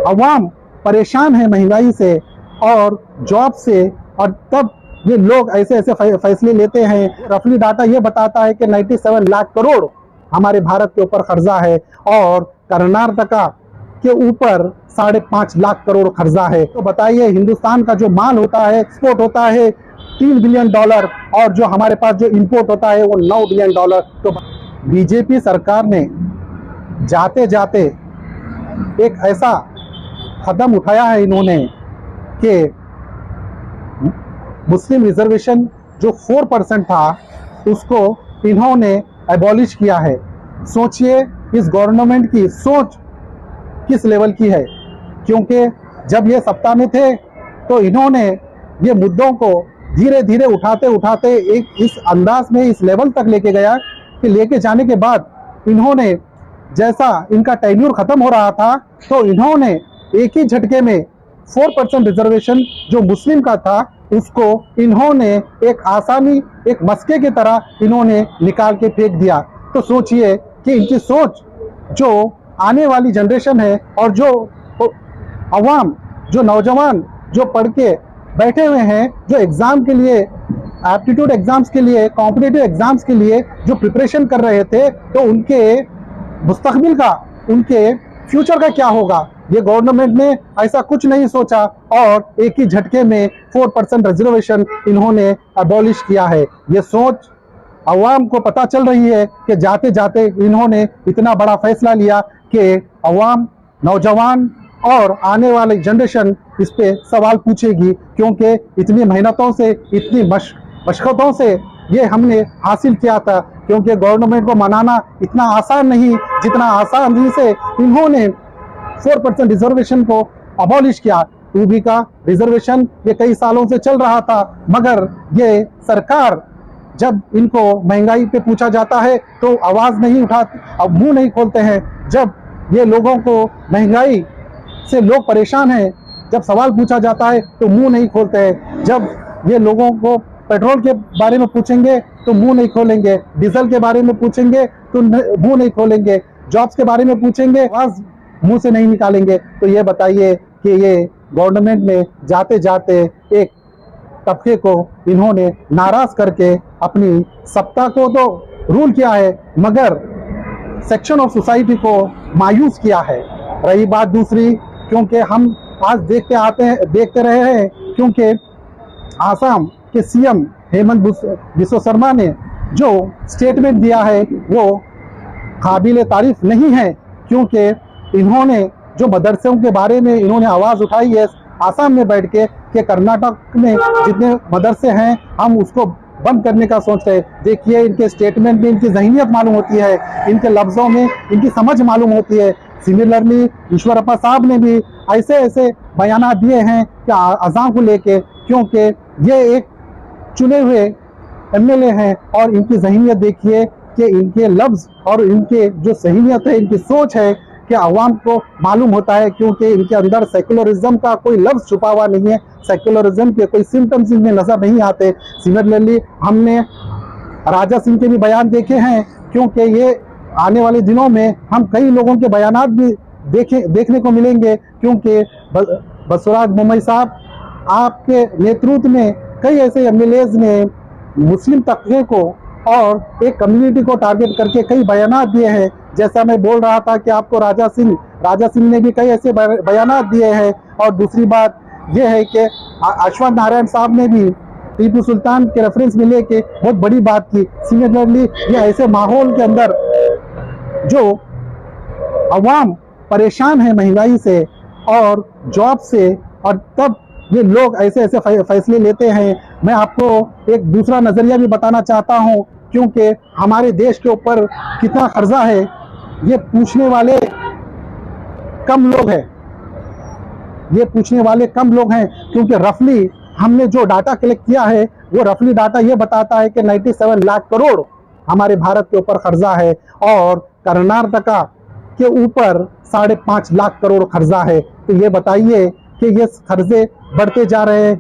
अवाम परेशान है महंगाई से और जॉब से, और तब ये लोग ऐसे ऐसे फैसले लेते हैं। रफली डाटा ये बताता है कि 97 लाख करोड़ हमारे भारत के ऊपर कर्जा है और कर्नाटका के ऊपर 5.5 लाख करोड़ कर्जा है। तो बताइए, हिंदुस्तान का जो माल होता है, एक्सपोर्ट होता है $3 बिलियन, और जो हमारे पास जो इंपोर्ट होता है वो $9 बिलियन। तो बीजेपी सरकार ने जाते जाते एक ऐसा कदम उठाया है इन्होंने कि मुस्लिम रिजर्वेशन जो 4% था उसको इन्होंने एबॉलिश किया है। सोचिए इस गवर्नमेंट की सोच किस लेवल की है, क्योंकि जब ये सत्ता में थे तो इन्होंने ये मुद्दों को धीरे धीरे उठाते उठाते एक इस अंदाज में, इस लेवल तक लेके गया कि लेके जाने के बाद इन्होंने, जैसा इनका टेन्यूर खत्म हो रहा था, तो इन्होंने एक ही झटके में 4% रिजर्वेशन जो मुस्लिम का था उसको इन्होंने एक आसानी, एक मस्के की तरह इन्होंने निकाल के फेंक दिया। तो सोचिए कि इनकी सोच, जो आने वाली जनरेशन है और जो अवाम, जो नौजवान जो पढ़ के बैठे हुए हैं, जो एग्ज़ाम के लिए, एप्टीट्यूड एग्ज़ाम्स के लिए, कॉम्पिटिटिव एग्ज़ाम्स के लिए जो प्रिपरेशन कर रहे थे, तो उनके मुस्तकबिल का, उनके फ्यूचर का क्या होगा, ये गवर्नमेंट ने ऐसा कुछ नहीं सोचा और एक ही झटके में 4% रिजर्वेशन इन्होंने अबॉलिश किया है। ये सोच अवाम को पता चल रही है कि जाते जाते इन्होंने इतना बड़ा फैसला लिया कि अवाम, नौजवान और आने वाली जनरेशन इस पे सवाल पूछेगी, क्योंकि इतनी मेहनतों से, इतनी मशक्क़तों से ये हमने हासिल किया था। क्योंकि गवर्नमेंट को मनाना इतना आसान नहीं जितना आसानी से इन्होंने 4% रिजर्वेशन को अबॉलिश किया। यूबी का रिजर्वेशन ये कई सालों से चल रहा था, मगर ये सरकार, जब इनको महंगाई पे पूछा जाता है तो आवाज़ नहीं उठाते, अब मुंह नहीं खोलते हैं। जब ये लोगों को महंगाई से लोग परेशान हैं, जब सवाल पूछा जाता है तो मुंह नहीं खोलते हैं। जब ये लोगों को पेट्रोल के बारे में पूछेंगे तो मुंह नहीं खोलेंगे, डीजल के बारे में पूछेंगे तो मुंह नहीं खोलेंगे, जॉब्स के बारे में पूछेंगे, आवाज़ मुंह से नहीं निकालेंगे। तो ये बताइए कि ये गवर्नमेंट में जाते जाते एक तबके को इन्होंने नाराज करके अपनी सत्ता को तो रूल किया है, मगर सेक्शन ऑफ सोसाइटी को मायूस किया है। रही बात दूसरी, क्योंकि हम आज देखते रहे हैं, क्योंकि आसाम के सीएम हेमंत बिस्वा शर्मा ने जो स्टेटमेंट दिया है वो काबिल तारीफ नहीं है, क्योंकि इन्होंने जो मदरसों के बारे में इन्होंने आवाज़ उठाई है आसाम में बैठ के कि कर्नाटक में जितने मदरसे हैं हम उसको बंद करने का सोच रहे। देखिए, इनके स्टेटमेंट में इनकी ज़हनियत मालूम होती है, इनके लफ्ज़ों में इनकी समझ मालूम होती है। सिमिलरली ईश्वरप्पा साहब ने भी ऐसे ऐसे बयान दिए हैं कि अज़ान को लेके, क्योंकि ये एक चुने हुए एमएलए हैं और इनकी ज़हनियत देखिए कि इनके लफ्ज़ और इनके जो सहनियत है, इनकी सोच है कि अवाम को मालूम होता है, क्योंकि इनके अंदर सेकुलरिज्म का कोई लफ्ज़ छुपा हुआ नहीं है, सेकुलरिज्म के कोई सिम्टम्स इनमें नज़र नहीं आते। सिमिलरली हमने राजा सिंह के भी बयान देखे हैं, क्योंकि ये आने वाले दिनों में हम कई लोगों के बयानात भी देखने को मिलेंगे, क्योंकि बसवराज बोम्मई साहब आपके नेतृत्व में कई ऐसे एमएलएज ने मुस्लिम तबके को और एक कम्युनिटी को टारगेट करके कई बयानात दिए हैं। जैसा मैं बोल रहा था कि आपको राजा सिंह ने भी कई ऐसे बयानात दिए हैं। और दूसरी बात यह है कि अश्वथ नारायण साहब ने भी टीपू सुल्तान के रेफरेंस में लेके बहुत बड़ी बात की। सिमिलरली ये ऐसे माहौल के अंदर जो अवाम परेशान है महंगाई से और जॉब से, और तब ये लोग ऐसे ऐसे फैसले लेते हैं। मैं आपको एक दूसरा नज़रिया भी बताना चाहता हूँ, क्योंकि हमारे देश के ऊपर कितना कर्जा है ये पूछने वाले कम लोग हैं, क्योंकि रफली हमने जो डाटा कलेक्ट किया है वो रफली डाटा ये बताता है कि 97 लाख करोड़ हमारे भारत के ऊपर कर्जा है और कर्नाटका के ऊपर 5.5 लाख करोड़ कर्जा है। तो ये बताइए कि ये कर्जे बढ़ते जा रहे हैं,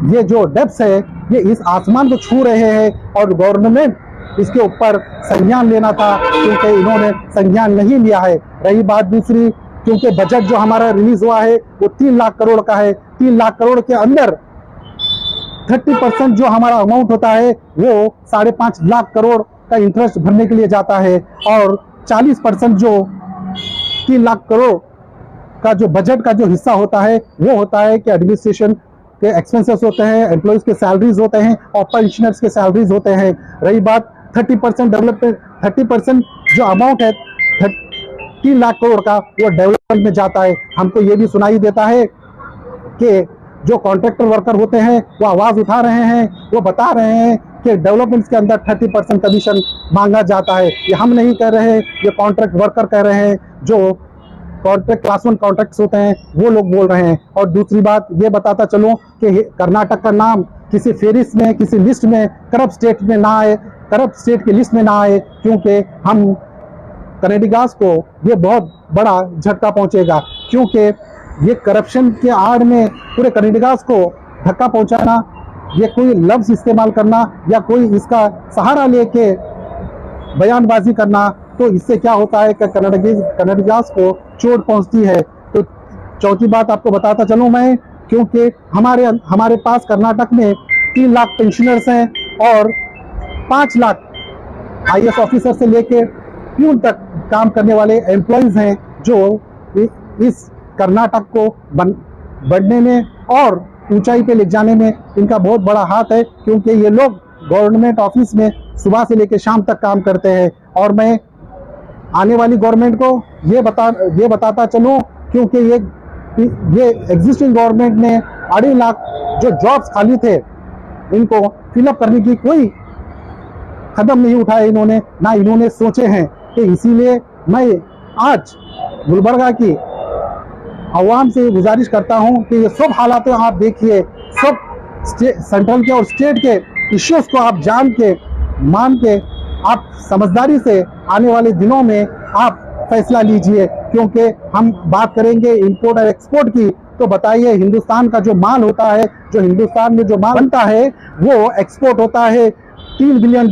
ये जो डेब्ट्स है ये इस आसमान को छू रहे हैं और गवर्नमेंट इसके ऊपर संज्ञान लेना था, क्योंकि इन्होंने संज्ञान नहीं लिया है। रही बात दूसरी क्योंकि बजट जो हमारा रिलीज हुआ है वो 3 लाख करोड़ का है। 3 लाख करोड़ के अंदर 30% जो हमारा अमाउंट होता है वो 5.5 लाख करोड़ का इंटरेस्ट भरने के लिए जाता है, और 40% जो 3 लाख करोड़ का जो बजट का जो हिस्सा होता है वो होता है कि एडमिनिस्ट्रेशन के एक्सपेंसेस होते हैं, एम्प्लॉयज के सैलरीज होते हैं और पेंशनर्स के सैलरीज होते हैं। रही बात 30% डेवलपमेंट, 30% जो अमाउंट है 3 लाख करोड़ का वो डेवलपमेंट में जाता है। हमको ये भी सुनाई देता है कि जो कॉन्ट्रैक्टर वर्कर होते हैं वो आवाज उठा रहे हैं, वो बता रहे हैं कि डेवलपमेंट्स के अंदर 30% कमीशन मांगा जाता है। ये हम नहीं कह रहे हैं, ये कॉन्ट्रैक्ट वर्कर कह रहे हैं, जो कॉन्ट्रैक्ट क्लास 1 कॉन्ट्रैक्ट्स होते हैं वो लोग बोल रहे हैं। और दूसरी बात ये बताता चलूं कि कर्नाटक का नाम किसी फेरिस में, किसी लिस्ट में करप्ट स्टेट में ना आए, करप्ट स्टेट की लिस्ट में ना आए, क्योंकि हम कनाडिगास को ये बहुत बड़ा झटका पहुंचेगा। क्योंकि ये करप्शन के आड़ में पूरे कनाडिगास को धक्का पहुंचाना, ये कोई लफ्ज इस्तेमाल करना या कोई इसका सहारा लेके बयानबाजी करना, तो इससे क्या होता है कि कनाडिगास को चोट पहुंचती है। तो चौथी बात आपको बताता चलूं मैं, क्योंकि हमारे पास कर्नाटक में 3 लाख पेंशनर्स हैं और 5 लाख IAS ऑफिसर से लेके प्यून तक काम करने वाले एम्प्लॉयज हैं, जो इस कर्नाटक को बढ़ने में और ऊंचाई पे ले जाने में इनका बहुत बड़ा हाथ है। क्योंकि ये लोग गवर्नमेंट ऑफिस में सुबह से लेकर शाम तक काम करते हैं। और मैं आने वाली गवर्नमेंट को ये बताता चलूं, क्योंकि ये एग्जिस्टिंग गवर्नमेंट ने 2.5 लाख जो जॉब्स खाली थे इनको फिलअप करने की कोई कदम नहीं उठाए इन्होंने, ना इन्होंने सोचे हैं। तो इसीलिए मैं आज गुलबर्गा की आवाम से गुजारिश करता हूं कि ये सब हालात आप देखिए, सब सेंट्रल के और स्टेट के इश्यूज को आप जान के, मान के, आप समझदारी से आने वाले दिनों में आप फैसला लीजिए। क्योंकि हम बात करेंगे इंपोर्ट और एक्सपोर्ट की, तो बताइए हिंदुस्तान का जो माल होता है, जो हिंदुस्तान में जो माल बनता है वो एक्सपोर्ट होता है $3 बिलियन,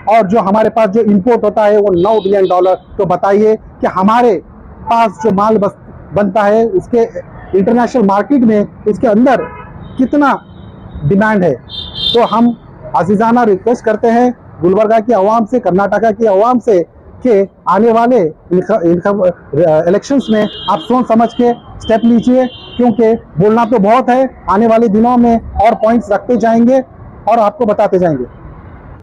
और जो हमारे पास जो इंपोर्ट होता है वो $9 बिलियन। तो बताइए कि हमारे पास जो माल बनता है उसके इंटरनेशनल मार्केट में, उसके अंदर कितना डिमांड है। तो हम अजीजाना रिक्वेस्ट करते हैं गुलबर्गा की आवाम से, कर्नाटका की आवाम से, कि आने वाले इलेक्शंस में आप सोच समझ के स्टेप लीजिए। क्योंकि बोलना तो बहुत है, आने वाले दिनों में और पॉइंट्स रखते जाएंगे और आपको बताते जाएंगे।